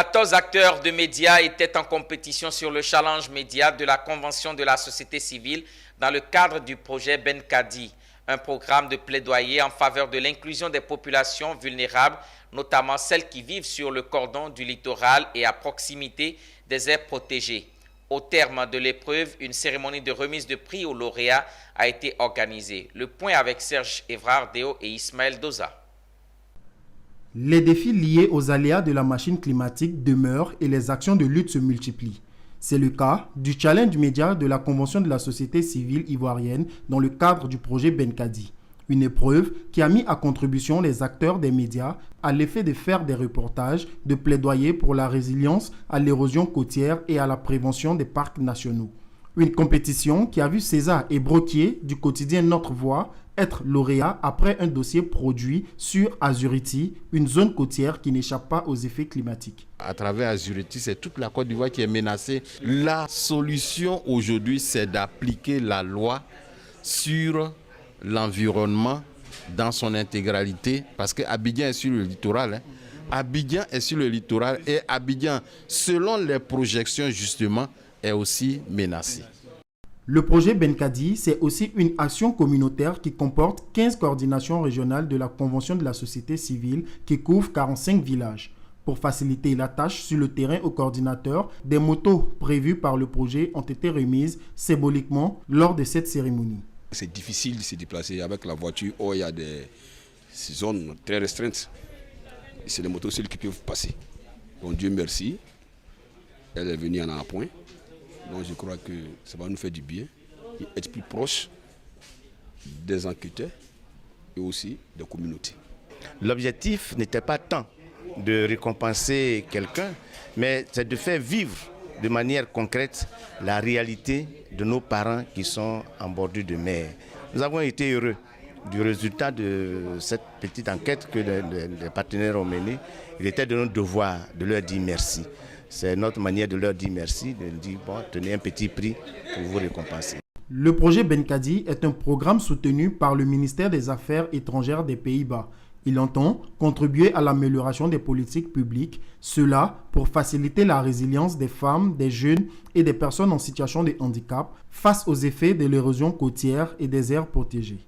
14 acteurs de médias étaient en compétition sur le challenge média de la Convention de la société civile dans le cadre du projet Benkadi, un programme de plaidoyer en faveur de l'inclusion des populations vulnérables, notamment celles qui vivent sur le cordon du littoral et à proximité des aires protégées. Au terme de l'épreuve, une cérémonie de remise de prix aux lauréats a été organisée. Le point avec Serge Evrard-Déo et Ismaël Doza. Les défis liés aux aléas de la machine climatique demeurent et les actions de lutte se multiplient. C'est le cas du challenge média de la Convention de la société civile ivoirienne dans le cadre du projet Benkadi. Une épreuve qui a mis à contribution les acteurs des médias à l'effet de faire des reportages, de plaidoyer pour la résilience à l'érosion côtière et à la prévention des parcs nationaux. Une compétition qui a vu César Ebroquier du quotidien Notre Voix être lauréat après un dossier produit sur Azurity, une zone côtière qui n'échappe pas aux effets climatiques. À travers Azurity, c'est toute la Côte d'Ivoire qui est menacée. La solution aujourd'hui, c'est d'appliquer la loi sur l'environnement dans son intégralité, parce que Abidjan est sur le littoral. Abidjan est sur le littoral et Abidjan, selon les projections justement, est aussi menacé. Le projet Benkadi, c'est aussi une action communautaire qui comporte 15 coordinations régionales de la Convention de la société civile qui couvre 45 villages. Pour faciliter la tâche sur le terrain aux coordinateurs, des motos prévues par le projet ont été remises symboliquement lors de cette cérémonie. C'est difficile de se déplacer avec la voiture. Oh, il y a des zones très restreintes. C'est les motos seules qui peuvent passer. Donc Dieu merci, elle est venue en appoint. Donc je crois que ça va nous faire du bien, être plus proche des enquêteurs et aussi des communautés. L'objectif n'était pas tant de récompenser quelqu'un, mais c'est de faire vivre de manière concrète la réalité de nos parents qui sont en bordure de mer. Nous avons été heureux du résultat de cette petite enquête que les partenaires ont menée. Il était de notre devoir de leur dire merci. C'est notre manière de leur dire merci, de dire bon, tenez un petit prix pour vous récompenser. Le projet Benkadi est un programme soutenu par le ministère des Affaires étrangères des Pays-Bas. Il entend contribuer à l'amélioration des politiques publiques, cela pour faciliter la résilience des femmes, des jeunes et des personnes en situation de handicap face aux effets de l'érosion côtière et des aires protégées.